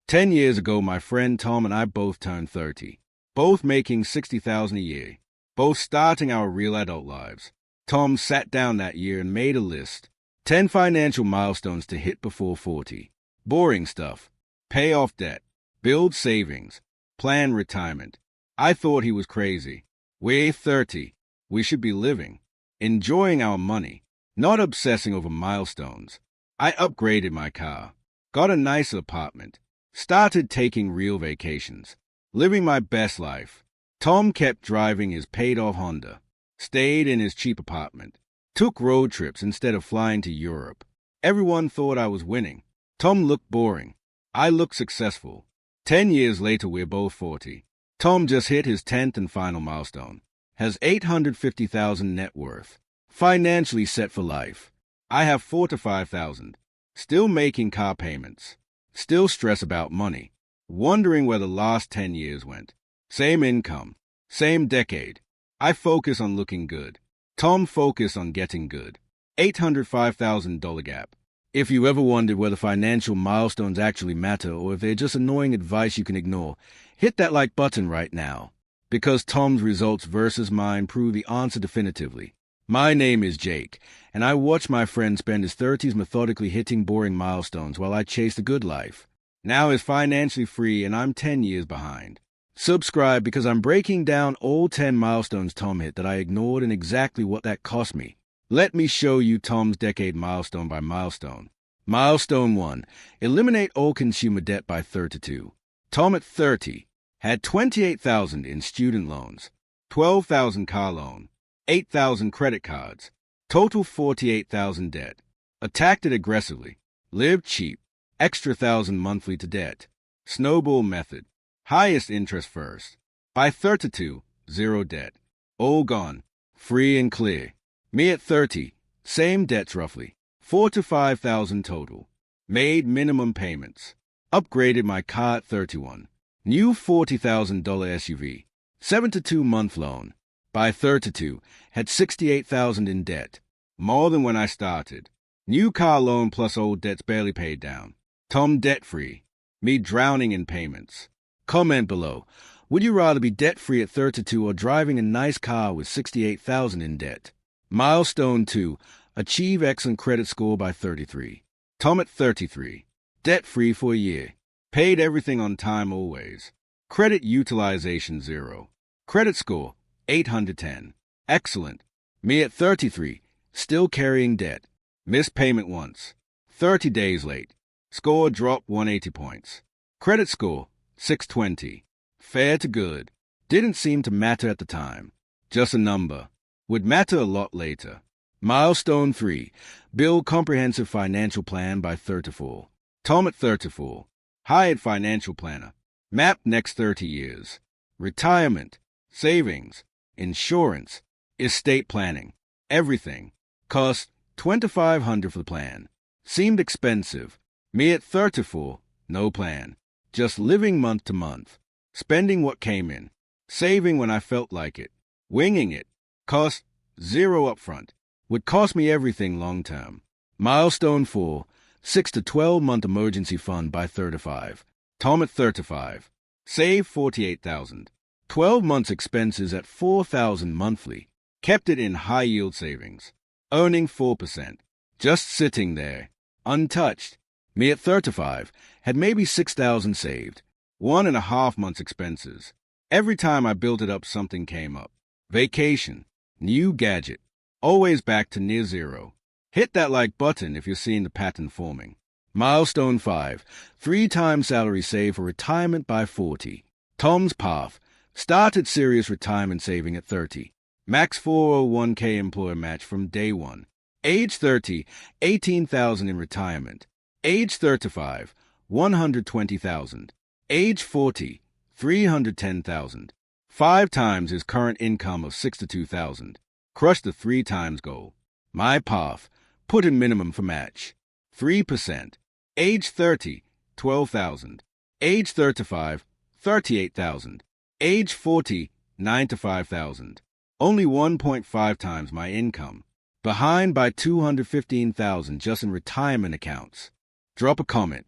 10 years ago, my friend Tom and I both turned 30, both making $60,000 a year, both starting our real adult lives. Tom sat down that year and made a list. 10 financial milestones to hit before 40. Boring stuff. Pay off debt. Build savings. Plan retirement. I thought he was crazy. We're 30. We should be living. Enjoying our money. Not obsessing over milestones. I upgraded my car. Got a nicer apartment. Started taking real vacations. Living my best life. Tom kept driving his paid-off Honda. Stayed in his cheap apartment. Took road trips instead of flying to Europe. Everyone thought I was winning. Tom looked boring. I looked successful. 10 years later, we're both 40. Tom just hit his 10th and final milestone. Has $850,000 net worth. Financially set for life. I have $4,000 to $5,000. Still making car payments. Still stress about money. Wondering where the last 10 years went. Same income. Same decade. I focus on looking good. Tom focused on getting good. $805,000 gap. If you ever wondered whether financial milestones actually matter or if they're just annoying advice you can ignore, hit that like button right now. Because Tom's results versus mine prove the answer definitively. My name is Jake, and I watch my friend spend his 30s methodically hitting boring milestones while I chase the good life. Now he's financially free and I'm 10 years behind. Subscribe because I'm breaking down all 10 milestones Tom hit that I ignored and exactly what that cost me. Let me show you Tom's decade milestone by milestone. Milestone 1. Eliminate all consumer debt by 32. Tom at 30 had $28,000 in student loans, $12,000 car loan, $8,000 credit cards, total $48,000 debt. Attacked it aggressively. Lived cheap. Extra $1,000 monthly to debt. Snowball method. Highest interest first. By 32, zero debt. All gone. Free and clear. Me at 30, same debts roughly. $4,000 to $5,000 total. Made minimum payments. Upgraded my car at 31. New $40,000 SUV. 7 to 2 month loan. By 32, had $68,000 in debt. More than when I started. New car loan plus old debts barely paid down. Tom debt-free. Me drowning in payments. Comment below. Would you rather be debt-free at 32 or driving a nice car with $68,000 in debt? Milestone 2. Achieve excellent credit score by 33. Tom at 33. Debt-free for a year. Paid everything on time always. Credit utilization 0. Credit score 810. Excellent. Me at 33. Still carrying debt. Missed payment once. 30 days late. Score dropped 180 points. Credit score 620. Fair to good. Didn't seem to matter at the time. Just a number. Would matter a lot later. Milestone 3. Build comprehensive financial plan by 34. Tom at 34. Hired financial planner. Map next 30 years. Retirement. Savings. Insurance. Estate planning. Everything. Cost $2,500 for the plan. Seemed expensive. Me at 34. No plan. Just living month to month. Spending what came in. Saving when I felt like it. Winging it. Cost 0 upfront. Would cost me everything long term. Milestone 4. 6 to 12 month emergency fund by 35. Tom at 35. Save $48,000. 12 months expenses at $4,000 monthly. Kept it in high yield savings. Earning 4%. Just sitting there. Untouched. Me at 35. Had maybe $6,000 saved. 1.5 months expenses. Every time I built it up, something came up. Vacation. New gadget. Always back to near zero. Hit that like button if you're seeing the pattern forming. Milestone 5. 3 times salary saved for retirement by 40. Tom's path. Started serious retirement saving at 30. Max 401k employer match from day 1. Age 30, $18,000 in retirement. Age 35, $120,000. Age 40, $310,000. 5 times his current income of $62,000. Crushed the 3 times goal. My path. Put in minimum for match. 3%. Age 30, $12,000. Age 35, $38,000. Age 40, $9,000 to $5,000. Only 1.5 times my income. Behind by $215,000 just in retirement accounts. Drop a comment.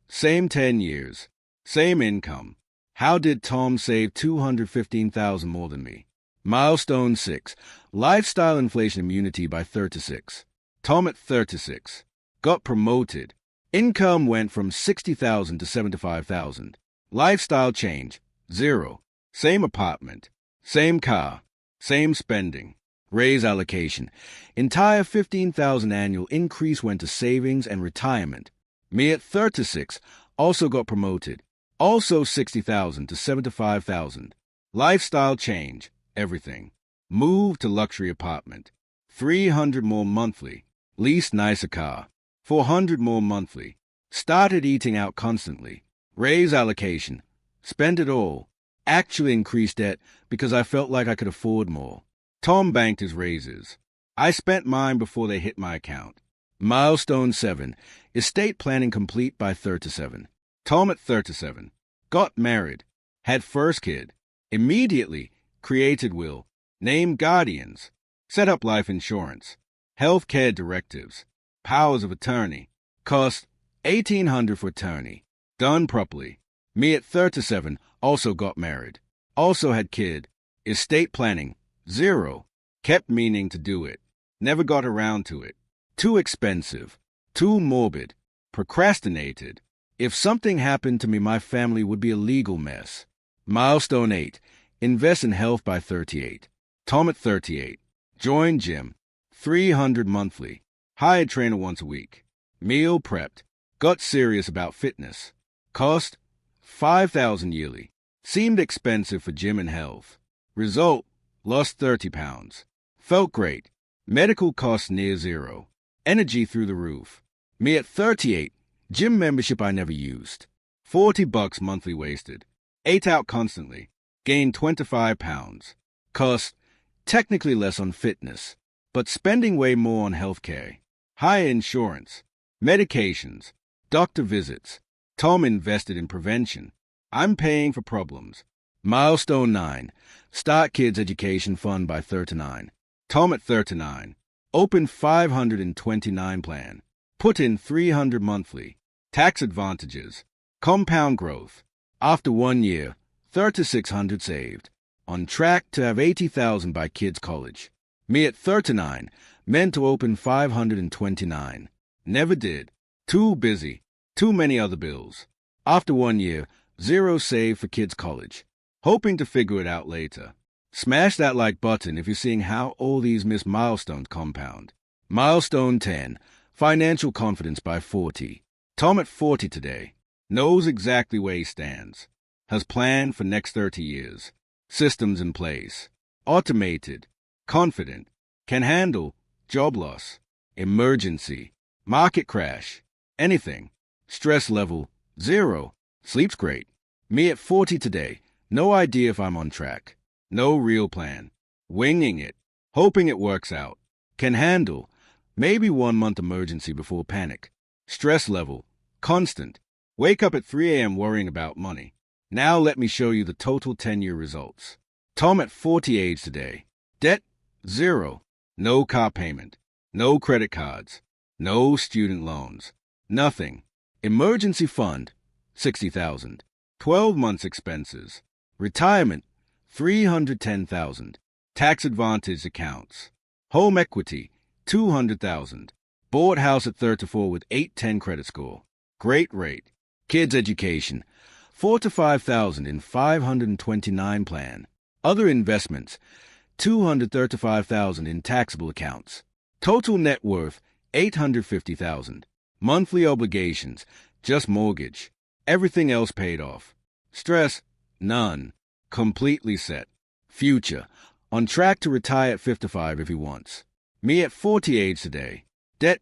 Same 10 years. Same income. How did Tom save $215,000 more than me? Milestone 6. Lifestyle inflation immunity by 36. Tom at 36. Got promoted. Income went from $60,000 to $75,000. Lifestyle change. 0. Same apartment. Same car. Same spending. Raise allocation. Entire $15,000 annual increase went to savings and retirement. Me at 36. Also got promoted. Also $60,000 to $75,000. Lifestyle change. Everything. Move to luxury apartment. $300 more monthly. Lease nicer car. $400 more monthly. Started eating out constantly. Raise allocation. Spend it all. Actually increased debt because I felt like I could afford more. Tom banked his raises. I spent mine before they hit my account. Milestone 7. Estate planning complete by 37. Tom at 37. Got married. Had first kid. Immediately created will. Named guardians. Set up life insurance. Health care directives. Powers of attorney. Cost $1,800 for attorney. Done properly. Me at 37 also got married. Also had kid. Estate planning. 0. Kept meaning to do it. Never got around to it. Too expensive. Too morbid. Procrastinated. If something happened to me, my family would be a legal mess. Milestone 8. Invest in health by 38. Tom at 38. Joined gym. $300 monthly. Hired trainer once a week. Meal prepped. Got serious about fitness. Cost $5,000 yearly. Seemed expensive for gym and health. Result, lost 30 pounds. Felt great. Medical costs near 0. Energy through the roof. Me at 38. Gym membership I never used. $40 monthly wasted. Ate out constantly. Gained 25 pounds. Cost technically less on fitness, but spending way more on healthcare. Higher insurance. Medications. Doctor visits. Tom invested in prevention. I'm paying for problems. Milestone 9. Start kids education fund by 39. Tom at 39. Open 529 plan. Put in 300 monthly. Tax advantages. Compound growth. After 1 year, 3,600 saved. On track to have 80,000 by kids' college. Me at 39. Meant to open 529. Never did. Too busy. Too many other bills. After 1 year, 0 saved for kids' college. Hoping to figure it out later. Smash that like button if you're seeing how all these missed milestones compound. Milestone 10. Financial confidence by 40. Tom at 40 today. Knows exactly where he stands. Has planned for next 30 years. Systems in place. Automated. Confident. Can handle. Job loss. Emergency. Market crash. Anything. Stress level. 0. Sleeps great. Me at 40 today. No idea if I'm on track. No real plan. Winging it. Hoping it works out. Can handle. Maybe 1 month emergency before panic. Stress level. Constant. Wake up at 3 a.m. worrying about money. Now let me show you the total 10-year results. Tom at 40 age today. Debt. 0. No car payment. No credit cards. No student loans. Nothing. Emergency fund. 60,000. 12 months expenses. Retirement. 310,000. Tax advantage accounts. Home equity. 200,000. Bought house at 34 with 810 credit score. Great rate. Kids education. 4 to 5,000 in 529 plan. Other investments. 235,000 in taxable accounts. Total net worth. 850,000. Monthly obligations. Just mortgage. Everything else paid off. Stress. None. Completely set. Future. On track to retire at 55 if he wants. Me at 40 age today. Debt.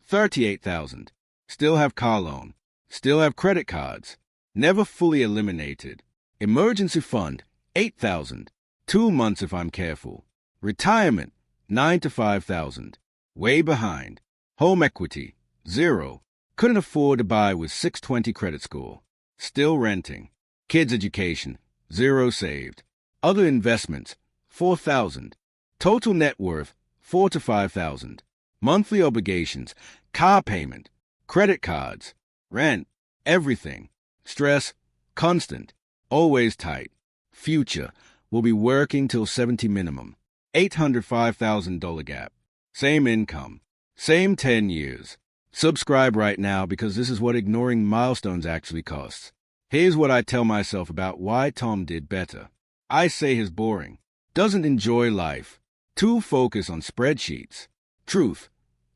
38,000. Still have car loan. Still have credit cards. Never fully eliminated. Emergency fund. 8,000. 2 months if I'm careful. Retirement. 9 to 5,000. Way behind. Home equity. 0. Couldn't afford to buy with 620 credit score. Still renting. Kids education. 0 saved. Other investments. 4,000. Total net worth. 4 to 5,000. Monthly obligations. Car payment. Credit cards. Rent. Everything. Stress. Constant. Always tight. Future. Will be working till 70 minimum. $805,000 gap. Same income. Same 10 years. Subscribe right now because this is what ignoring milestones actually costs. Here's what I tell myself about why Tom did better. I say he's boring. Doesn't enjoy life. Too focused on spreadsheets. Truth.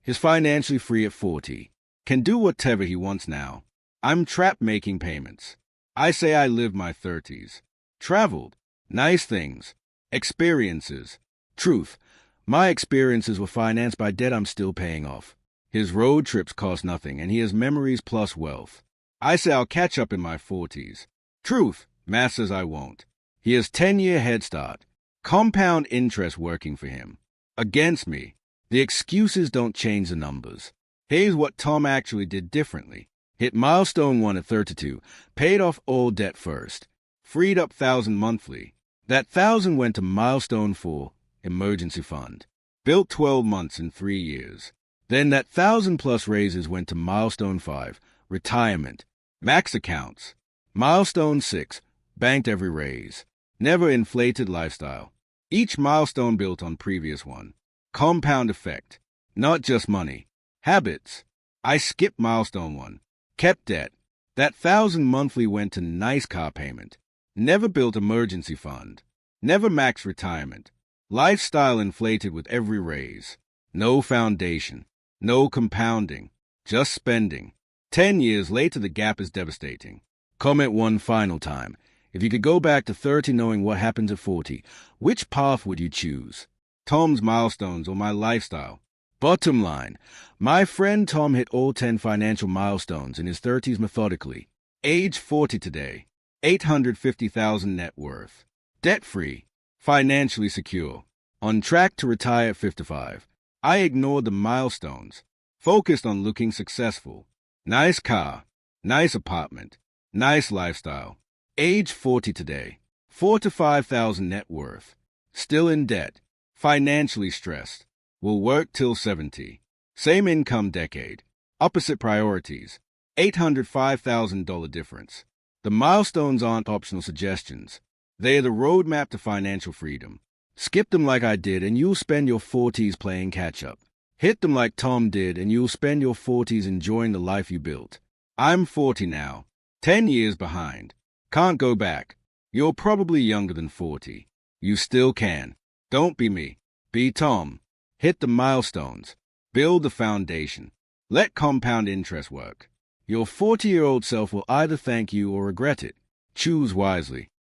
He's financially free at 40. Can do whatever he wants now. I'm trapped making payments. I say I lived my 30s. Traveled. Nice things. Experiences. Truth. My experiences were financed by debt I'm still paying off. His road trips cost nothing, and he has memories plus wealth. I say I'll catch up in my 40s. Truth. Math says I won't. He has 10-year head start. Compound interest working for him. Against me. The excuses don't change the numbers. Here's what Tom actually did differently. Hit milestone 1 at 32. Paid off all debt first. Freed up 1,000 monthly. That 1,000 went to milestone 4, emergency fund. Built 12 months in 3 years. Then that 1,000 plus raises went to milestone 5, retirement. Max accounts. Milestone 6, banked every raise. Never inflated lifestyle. Each milestone built on previous one. Compound effect. Not just money. Habits. I skipped milestone 1. Kept debt. That 1,000 monthly went to nice car payment. Never built emergency fund. Never max retirement. Lifestyle inflated with every raise. No foundation. No compounding. Just spending. 10 years later, the gap is devastating. Comment one final time. If you could go back to 30 knowing what happened at 40, which path would you choose? Tom's milestones or my lifestyle? Bottom line, my friend Tom hit all 10 financial milestones in his 30s methodically. Age 40 today. $850,000 net worth. Debt-free. Financially secure. On track to retire at 55. I ignored the milestones. Focused on looking successful. Nice car. Nice apartment. Nice lifestyle. Age 40 today. 4 to 5,000 net worth. Still in debt. Financially stressed. Will work till 70. Same income decade. Opposite priorities. $805,000 difference. The milestones aren't optional suggestions. They are the roadmap to financial freedom. Skip them like I did and you'll spend your 40s playing catch-up. Hit them like Tom did and you'll spend your 40s enjoying the life you built. I'm 40 now. 10 years behind. Can't go back. You're probably younger than 40. You still can. Don't be me. Be Tom. Hit the milestones. Build the foundation. Let compound interest work. Your 40-year-old self will either thank you or regret it. Choose wisely.